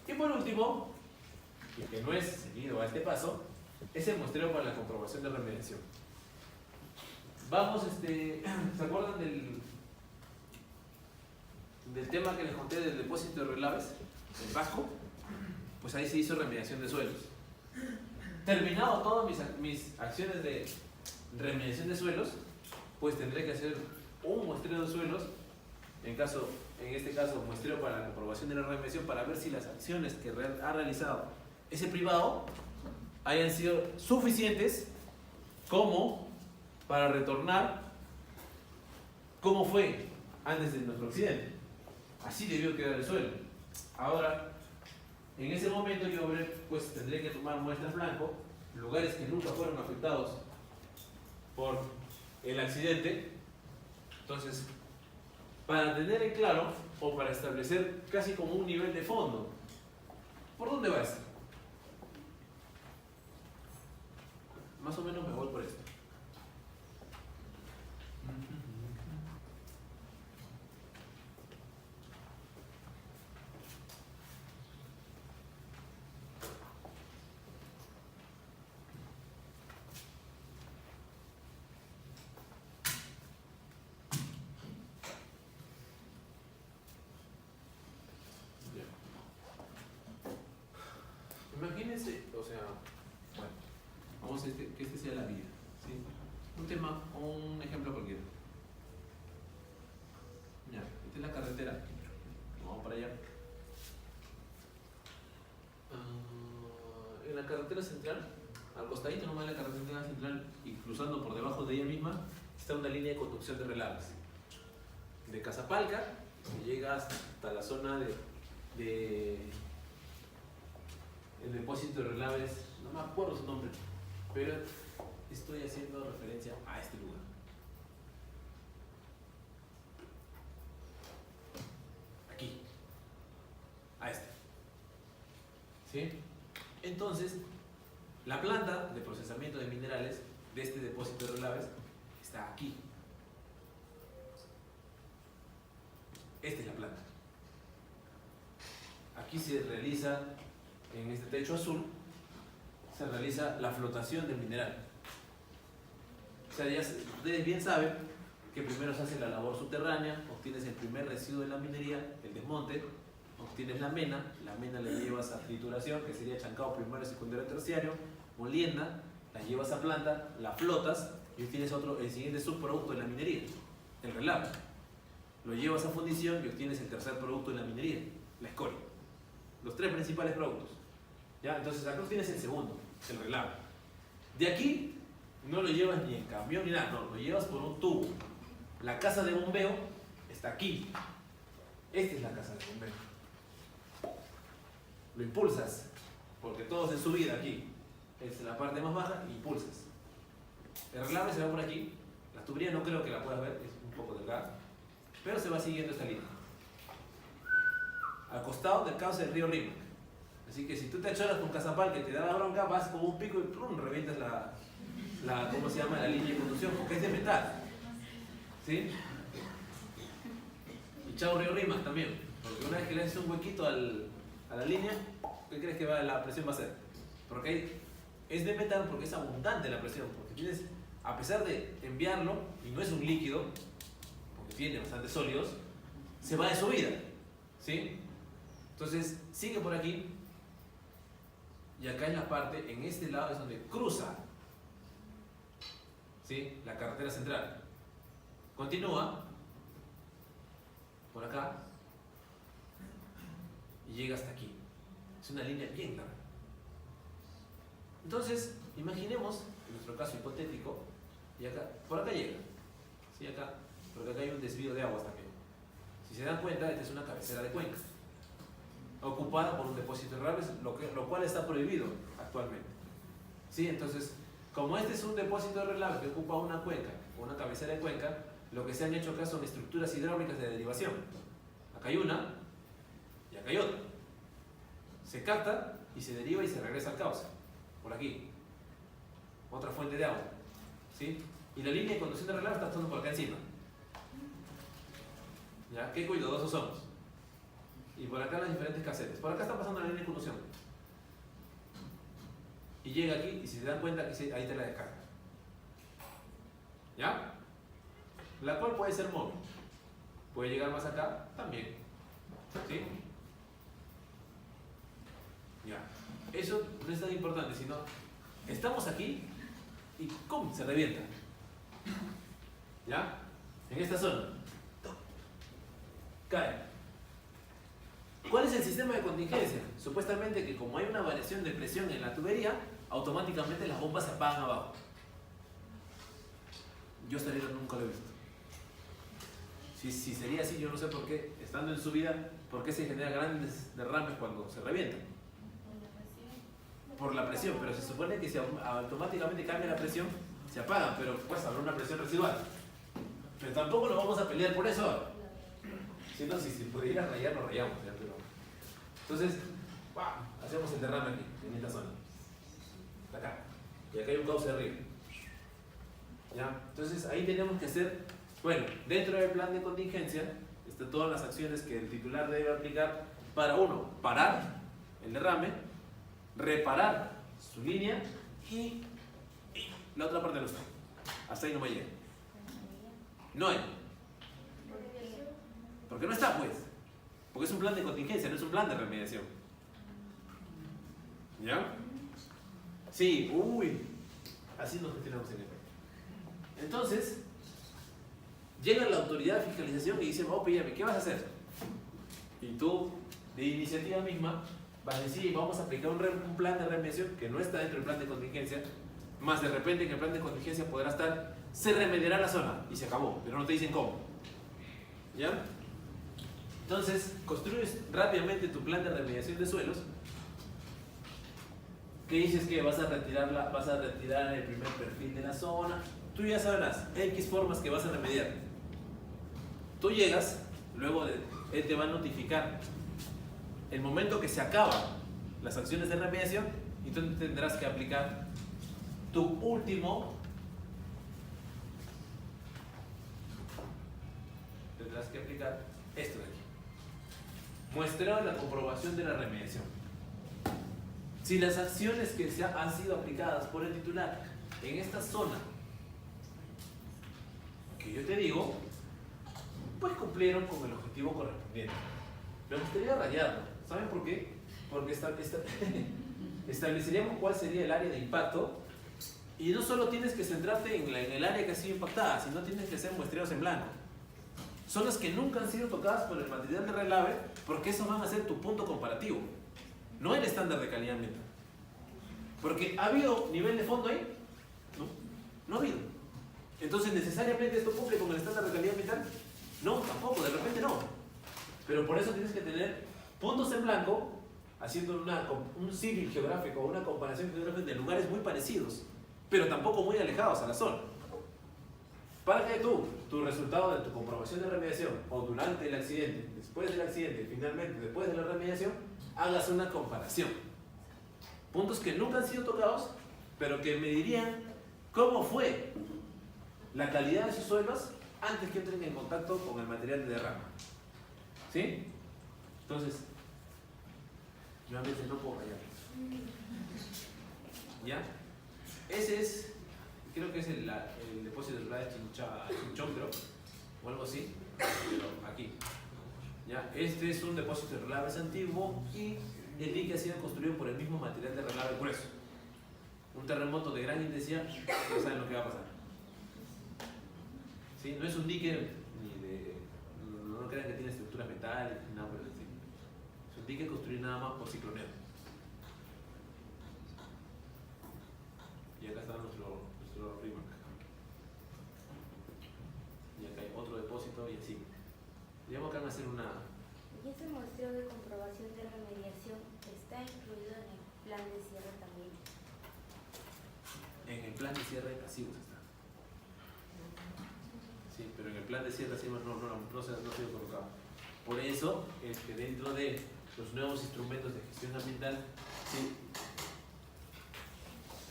Y por último, y que no es seguido a este paso, es el muestreo para la comprobación de remediación. Vamos, ¿se acuerdan del tema que les conté del depósito de relaves en Pasco? Pues ahí se hizo remediación de suelos. Terminado todas mis acciones de remediación de suelos, pues tendré que hacer un muestreo de suelos, en este caso muestreo para la comprobación de la remediación, para ver si las acciones que ha realizado ese privado hayan sido suficientes como para retornar cómo fue antes de nuestro accidente. Así debió quedar el suelo. Ahora, en ese momento yo pues tendré que tomar muestras blanco, lugares que nunca fueron afectados por el accidente. Entonces, para tener en claro o para establecer casi como un nivel de fondo, ¿por dónde va esto? Más o menos me voy por esto. Imagínense, o sea, bueno, vamos a que este sea la vida, ¿sí? Un ejemplo cualquiera. Ya, esta es la carretera. Vamos para allá. En la carretera central, al costadito nomás de la carretera central y cruzando por debajo de ella misma, está una línea de conducción de relaves. De Casapalca, que llega hasta la zona de el depósito de relaves, no me acuerdo su nombre, pero estoy haciendo referencia a este lugar. Aquí, a este. ¿Sí? Entonces, la planta de procesamiento de minerales de este depósito de relaves está aquí. Esta es la planta. Aquí se realiza, en este techo azul, se realiza la flotación del mineral. O sea, ustedes bien saben que primero se hace la labor subterránea, obtienes el primer residuo de la minería, el desmonte, obtienes la mena la llevas a trituración, que sería chancado primario, secundario, terciario, molienda, la llevas a planta, la flotas y obtienes el siguiente subproducto de la minería, el relave. Lo llevas a fundición y obtienes el tercer producto de la minería, la escoria. Los 3 principales productos. ¿Ya? Entonces acá tienes el segundo, el relave. De aquí no lo llevas ni en camión ni nada, no, lo llevas por un tubo. La casa de bombeo está aquí. Esta es la casa de bombeo. Lo impulsas, porque todo es en subida aquí. Es la parte más baja y impulsas. El relave se va por aquí. La tubería no creo que la puedas ver, es un poco delgada, pero se va siguiendo esta línea. Al costado del cauce del río Rímac. Así que si tú te achoras con Cazapal que te da la bronca, vas con un pico y ¡prum! Revientas ¿cómo se llama? La línea de conducción, porque es de metal. ¿Sí? Y chao río Rímac también, porque una vez que le haces un huequito a la línea, ¿qué crees que la presión va a ser? Porque es de metal porque es abundante la presión, porque tienes, a pesar de enviarlo, y no es un líquido, porque tiene bastantes sólidos, se va de subida. ¿Sí? Entonces, sigue por aquí, y acá en la parte, en este lado es donde cruza, ¿sí?, la carretera central. Continúa por acá y llega hasta aquí. Es una línea bien larga. Entonces, imaginemos, en nuestro caso hipotético, y acá, por acá llega, ¿sí? Acá, porque acá hay un desvío de aguas también. Si se dan cuenta, esta es una cabecera de cuenca, ocupada por un depósito de relaves, lo cual está prohibido actualmente. ¿Sí? Entonces, como este es un depósito de relave que ocupa una cuenca, o una cabecera de cuenca, lo que se han hecho acá son estructuras hidráulicas de derivación. Acá hay una, y acá hay otra. Se capta y se deriva y se regresa al cauce. Por aquí. Otra fuente de agua. ¿Sí? Y la línea de conducción de relave está pasando por acá encima. ¿Ya? Qué cuidadosos somos. Y por acá las diferentes casetas. Por acá está pasando la línea de conducción. Y llega aquí y si se dan cuenta, ahí te la descarga. ¿Ya? La cual puede ser móvil. Puede llegar más acá también. ¿Sí? Ya. Eso no es tan importante, sino estamos aquí y ¡pum! Se revienta. ¿Ya? En esta zona. Cae. ¿Cuál es el sistema de contingencia? Supuestamente que como hay una variación de presión en la tubería, automáticamente las bombas se apagan abajo. Yo hasta ahorita nunca lo he visto. Si sería así, yo no sé por qué, estando en subida, por qué se generan grandes derrames cuando se revientan. Por la presión, pero se supone que si automáticamente cambia la presión, se apagan, pero pues habrá una presión residual. Pero tampoco nos vamos a pelear por eso ahora. Si no, si pudiera rayar, nos rayamos. ¿Ya? Pero... Entonces, ¡pam!, hacemos el derrame aquí, en esta zona. Acá. Y acá hay un cauce de río. ¿Ya? Entonces, ahí tenemos que hacer, bueno, dentro del plan de contingencia, están todas las acciones que el titular debe aplicar para, uno, parar el derrame, reparar su línea y la otra parte no está. Hasta ahí no me llega. No hay. Porque no está, pues. Porque es un plan de contingencia, no es un plan de remediación. ¿Ya? Sí, uy. Así nos gestionamos en el país. Entonces, llega la autoridad de fiscalización y dice, oh, píllame, ¿qué vas a hacer? Y tú, de iniciativa misma, vas a decir, vamos a aplicar un plan de remediación que no está dentro del plan de contingencia, más de repente en el plan de contingencia podrá estar, se remediará la zona y se acabó, pero no te dicen cómo. ¿Ya? Entonces, construyes rápidamente tu plan de remediación de suelos. ¿Qué dices? Que vas a retirar el primer perfil de la zona. Tú ya sabrás X formas que vas a remediar. Tú llegas, luego él te va a notificar el momento que se acaban las acciones de remediación y tú tendrás que aplicar tu último. Tendrás que aplicar esto de aquí. Muestreo la comprobación de la remediación. Si las acciones que han sido aplicadas por el titular en esta zona, que yo te digo, pues cumplieron con el objetivo correspondiente. Me gustaría rayarlo. ¿Saben por qué? Porque estableceríamos cuál sería el área de impacto y no solo tienes que centrarte en el área que ha sido impactada, sino tienes que hacer muestreos en blanco. Zonas que nunca han sido tocadas por el material de relave, porque esos van a ser tu punto comparativo, no el estándar de calidad ambiental. Porque ¿ha habido nivel de fondo ahí? ¿No? No ha habido. Entonces, ¿necesariamente esto cumple con el estándar de calidad ambiental? No, tampoco, de repente no. Pero por eso tienes que tener puntos en blanco, haciendo un símil geográfico o una comparación geográfica de lugares muy parecidos, pero tampoco muy alejados a la zona. Para que tu resultado de tu comprobación de remediación, o durante el accidente, después del accidente, finalmente después de la remediación, hagas una comparación. Puntos que nunca han sido tocados, pero que me dirían cómo fue la calidad de sus suelos antes que entren en contacto con el material de derrama. ¿Sí? Entonces, nuevamente no puedo fallar. ¿Ya? Ese es, creo que es el depósito de Chinchón, creo, o algo así, pero aquí. ¿Ya? Este es un depósito de relaves antiguo y el dique ha sido construido por el mismo material de relave grueso. Un terremoto de gran intensidad, ya saben lo que va a pasar. ¿Sí? No es un dique ni de. No crean que tiene estructuras metálicas, nada por el estilo. Es un dique construido nada más por cicloneo. Y acá está nuestro RIMAC. Y acá hay otro depósito y así. Digamos que van a hacer una. ¿Y ese muestreo de comprobación de remediación está incluido en el plan de cierre también? En el plan de cierre de pasivos está. Sí, pero en el plan de cierre pasivos no se ha sido colocado. Por eso es que dentro de los nuevos instrumentos de gestión ambiental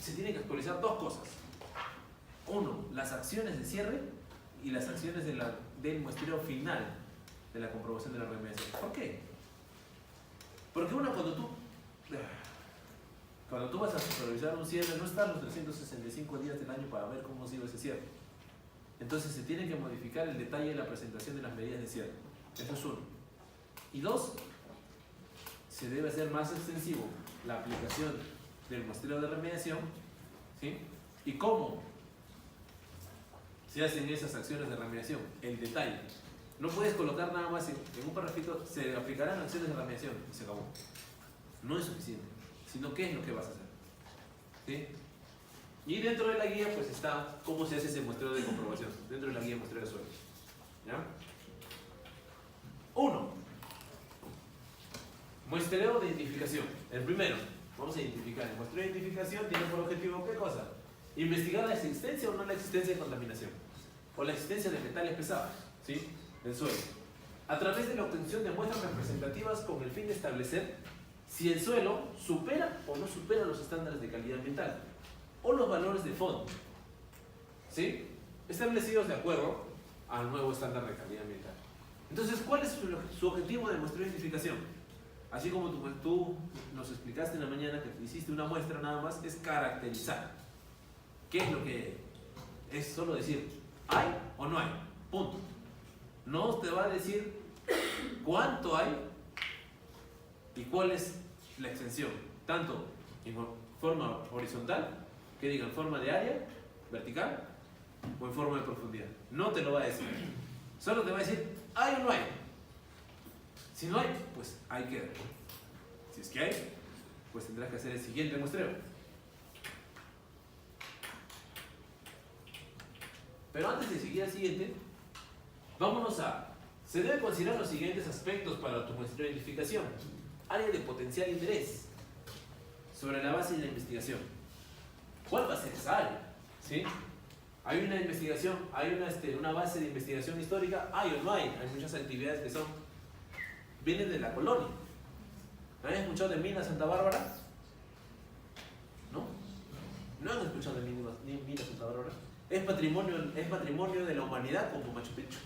se tienen que actualizar dos cosas. Uno, las acciones de cierre y las acciones del muestreo final de la comprobación de la remediación. ¿Por qué? Porque cuando tú vas a supervisar un cierre, no estás los 365 días del año para ver cómo ha sido ese cierre. Entonces se tiene que modificar el detalle de la presentación de las medidas de cierre. Eso es uno. Y dos, se debe hacer más extensivo la aplicación del muestreo de remediación, ¿sí? Y cómo se hacen esas acciones de remediación, el detalle. No puedes colocar nada más en un parrafito, se aplicarán acciones de remediación y se acabó. No es suficiente, sino qué es lo que vas a hacer. ¿Sí? Y dentro de la guía pues está cómo se hace ese muestreo de comprobación, dentro de la guía de muestreo de suelos. ¿Ya? 1. Muestreo de identificación. El primero, vamos a identificar. El muestreo de identificación tiene por objetivo ¿qué cosa? Investigar la existencia o no la existencia de contaminación, o la existencia de metales pesados, ¿sí? Del suelo, a través de la obtención de muestras representativas con el fin de establecer si el suelo supera o no supera los estándares de calidad ambiental o los valores de fondo, ¿sí? Establecidos de acuerdo al nuevo estándar de calidad ambiental. Entonces, ¿cuál es su objetivo de muestreo de identificación? Así como tú nos explicaste en la mañana que hiciste una muestra nada más, es caracterizar. ¿Qué es lo que es? Solo decir, ¿hay o no hay? Punto. No te va a decir cuánto hay y cuál es la extensión, tanto en forma horizontal, que diga en forma de área, vertical, o en forma de profundidad. No te lo va a decir. Solo te va a decir, ¿hay o no hay? Si no hay, pues hay que. Si es que hay, pues tendrás que hacer el siguiente muestreo. Pero antes de seguir al siguiente, vámonos a. Se deben considerar los siguientes aspectos para tu muestreo de identificación. Área de potencial interés. Sobre la base de la investigación. ¿Cuál va a ser esa área? ¿Sí? Hay una investigación, hay una base de investigación histórica, hay o no hay. Hay muchas actividades que vienen de la colonia. ¿Han escuchado de Mina Santa Bárbara? ¿No? ¿No han escuchado de Mina Santa Bárbara? Es patrimonio de la humanidad como Machu Picchu.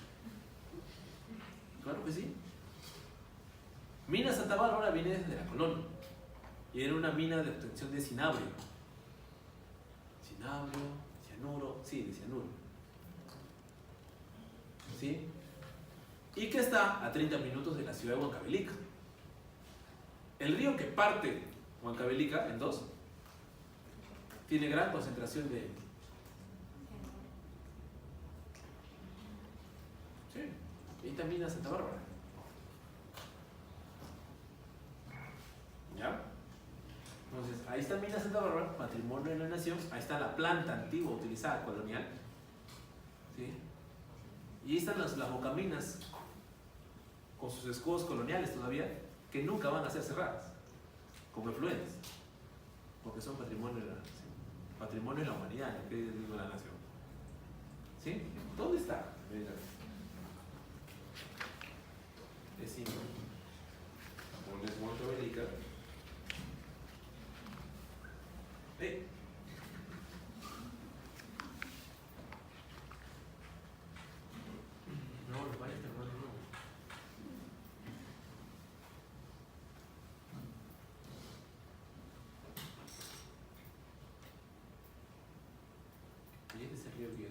Claro que sí. Mina Santa Bárbara viene desde la colonia y era una mina de obtención de cinabrio. Cianuro, sí, de cianuro. ¿Sí? Y que está a 30 minutos de la ciudad de Huancavelica. El río que parte Huancavelica en dos tiene gran concentración de. Sí, y también a Santa Bárbara. ¿Ya? Entonces, ahí ahí está Mina Santa Bárbara, patrimonio de la nación. Ahí está la planta antigua utilizada, colonial. ¿Sí? Y ahí están las bocaminas con sus escudos coloniales todavía, que nunca van a ser cerradas, como efluentes, porque son patrimonio de la nación, patrimonio de la humanidad, lo que digo la nación. ¿Sí? ¿Dónde está? Decimos, pones Huanca Bélica. No, los vayas hermano, no. Y este es el río Guía.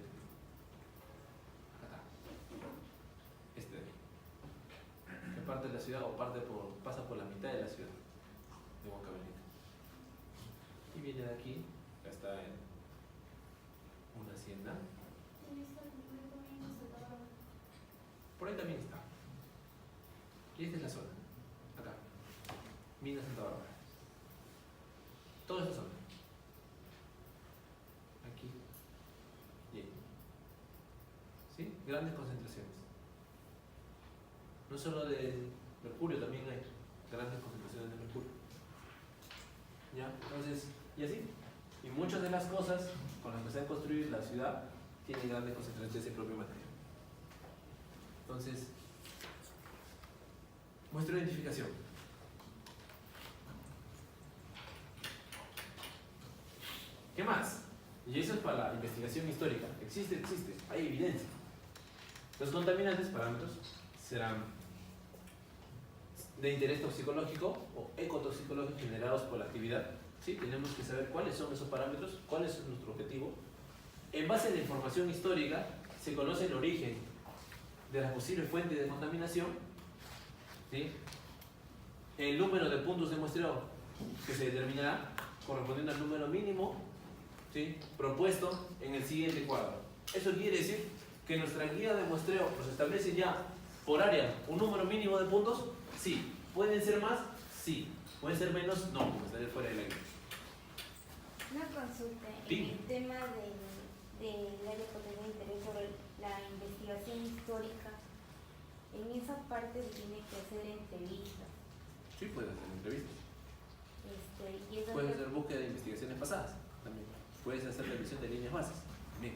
Acá. Este de aquí. Que parte de la ciudad o pasa por la mitad de la ciudad de Huancavelica. Y viene de aquí, ya está en una hacienda. Por ahí también está. Y esta es la zona. Acá. Mina Santa Bárbara. Toda esta zona. Aquí. Y ahí. ¿Sí? Grandes concentraciones. No solo de mercurio, también hay grandes concentraciones de mercurio. ¿Ya? Entonces, y así. Y muchas de las cosas con las que se ha construido la ciudad tienen grandes concentraciones de ese propio material. Entonces, muestra identificación. ¿Qué más? Y eso es para la investigación histórica. Existe, hay evidencia. Los contaminantes, parámetros, serán de interés toxicológico o ecotoxicológico generados por la actividad. ¿Sí? Tenemos que saber cuáles son esos parámetros, cuál es nuestro objetivo. En base a la información histórica, se conoce el origen de las posibles fuentes de contaminación, ¿sí? El número de puntos de muestreo que se determinará correspondiendo al número mínimo, ¿sí?, propuesto en el siguiente cuadro. Eso quiere decir que nuestra guía de muestreo nos establece ya por área un número mínimo de puntos. Sí. ¿Pueden ser más? Sí. ¿Pueden ser menos? No, porque estaría fuera de la guía. Una consulta Sí. en el tema del área que tengo interés sobre la investigación histórica. En esa parte se tiene que hacer entrevistas. Sí, puedes hacer entrevistas. Y eso Puedes hacer búsqueda de investigaciones pasadas también. Puedes hacer revisión de líneas bases también.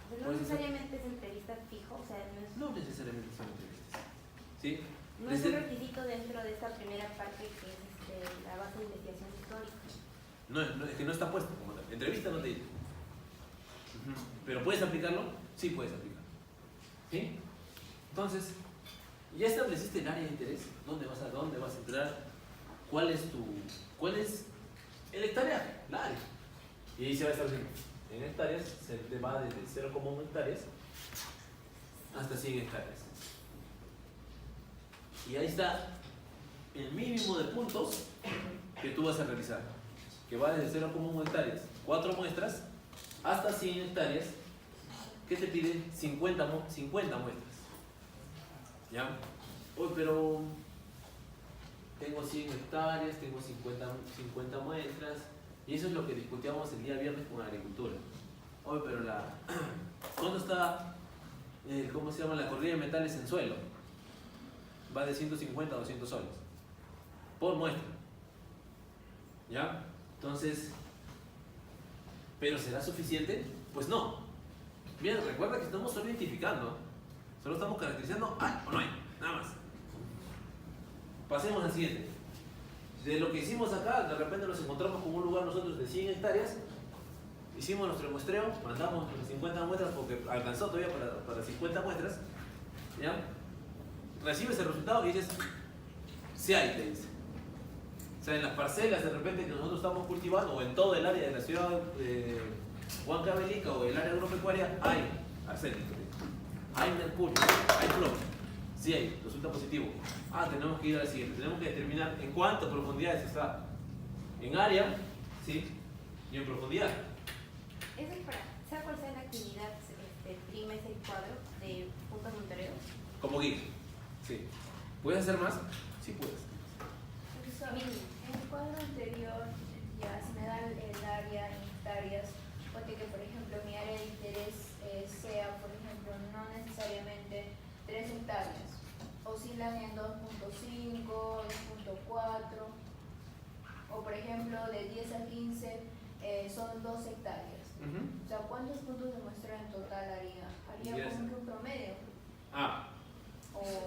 pues no puedes hacer- necesariamente es entrevista fijo, o sea, No necesariamente son entrevistas. ¿Sí? no es un Desde- requisito dentro de esta primera parte que es la base de investigación histórica. No, es que no está puesto como tal. Entrevista no te dice. Pero ¿puedes aplicarlo? Sí, puedes aplicarlo. ¿Sí? Entonces, ya estableciste el área de interés. ¿Dónde vas a entrar? ¿Cuál es el hectárea? La área. Y ahí se va a establecer. En hectáreas se te va desde 0,1 hectáreas hasta 100 hectáreas. Y ahí está el mínimo de puntos que tú vas a realizar, que va desde 0,1 hectáreas, 4 muestras, hasta 100 hectáreas, que te pide 50 muestras. ¿Ya? Uy, pero tengo 100 hectáreas, tengo 50 muestras, y eso es lo que discutíamos el día viernes con agricultura. Oye, pero ¿cuándo está, cómo se llama, la corrida de metales en suelo? Va de 150 a 200 soles por muestra. ¿Ya? Entonces, ¿pero será suficiente? Pues no. Bien, recuerda que estamos solo identificando, solo estamos caracterizando hay o no hay, nada más. Pasemos al siguiente. De lo que hicimos acá, de repente nos encontramos con un lugar nosotros de 100 hectáreas, hicimos nuestro muestreo, mandamos nuestras 50 muestras porque alcanzó todavía para 50 muestras, ¿ya? Recibes el resultado y dices, sí hay, te dice. O sea, en las parcelas de repente que nosotros estamos cultivando, o en todo el área de la ciudad de Huancavelica o el área agropecuaria, hay arsénico, hay mercurio, hay plomo. Sí hay, resulta positivo. Tenemos que ir al siguiente, tenemos que determinar en cuántas profundidades está. En área, ¿sí? Y en profundidad. Eso es para, sea cual sea la actividad, prima ese cuadro de puntos monitoreos. Como guía. Sí. ¿Puedes hacer más? Sí puedes. Profesor, en el cuadro anterior Ya, si me da el área en hectáreas, ponte que por ejemplo mi área de interés sea, por ejemplo, no necesariamente 3 hectáreas, oscilan en 2.5, 2.4, o por ejemplo de 10 a 15 son 2 hectáreas. O sea, ¿cuántos puntos de muestra en total haría? Haría como que un promedio.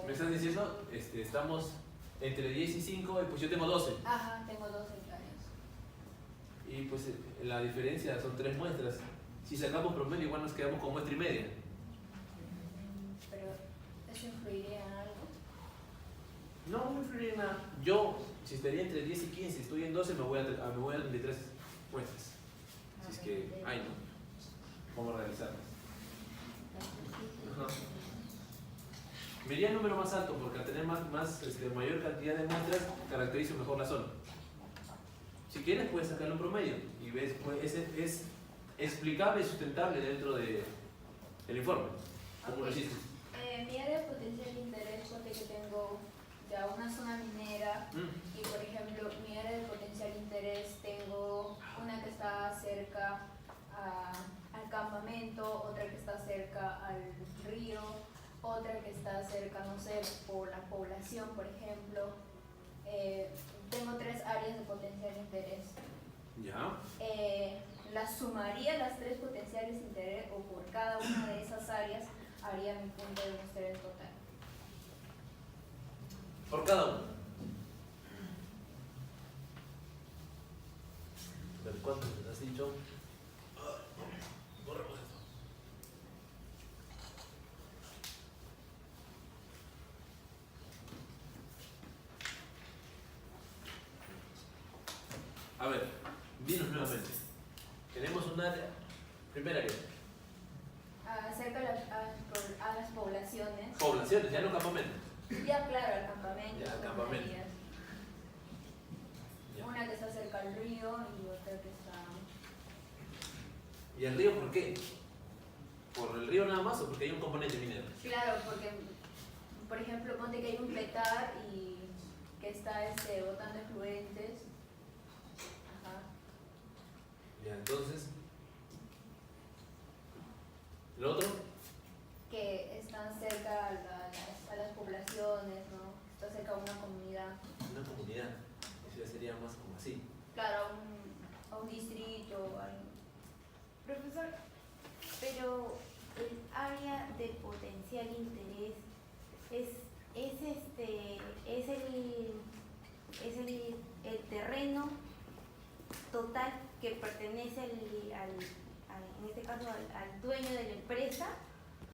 Me estás diciendo, estamos entre 10 y 5, y pues yo tengo 12. Ajá, tengo 2 hectáreas. Y pues la diferencia son 3 muestras. Si sacamos promedio, igual nos quedamos con muestra y media. Pero, ¿eso influiría en algo? No influye en nada. Yo, si estaría entre 10 y 15, si estoy en 12, me voy a 33 muestras. Si es que hay, ¿no? ¿Cómo realizarlas? Ajá. Me iría el número más alto, porque al tener mayor cantidad de muestras, caracterizo mejor la zona. Si quieres, puedes sacarle un promedio y ves, pues, es explicable y sustentable dentro del informe. ¿Cómo lo hiciste? Mi área de potencial de interés, porque que tengo ya una zona minera y por ejemplo mi área de potencial de interés tengo una que está cerca al campamento, otra que está cerca al río, otra que está cerca, no sé, por la población, por ejemplo. Tengo 3 áreas de potencial de interés. Ya. Las sumaría las 3 potenciales de interés o por cada una de esas áreas haría mi punto de muestreo en total. Por cada uno. ¿Cuánto te has dicho? Borramos esto. A ver, dinos nuevamente. Tenemos un área, primera área. Acerca a las poblaciones. Poblaciones, ya no campamentos. Ya, claro, al campamento. Ya, al campamento. Ya. Una que está cerca al río y otra que está... ¿Y el río por qué? ¿Por el río nada más o porque hay un componente minero? Claro, porque, por ejemplo, ponte que hay un petar y que está botando efluentes. Ajá. Ya, entonces. ¿Lo otro? Que están cerca a las poblaciones, ¿no? Está cerca a una comunidad. Una comunidad. Eso ya sería más como así. Claro, a un distrito, algo. Profesor, pero el área de potencial interés es el terreno total que pertenece en este caso al dueño de la empresa,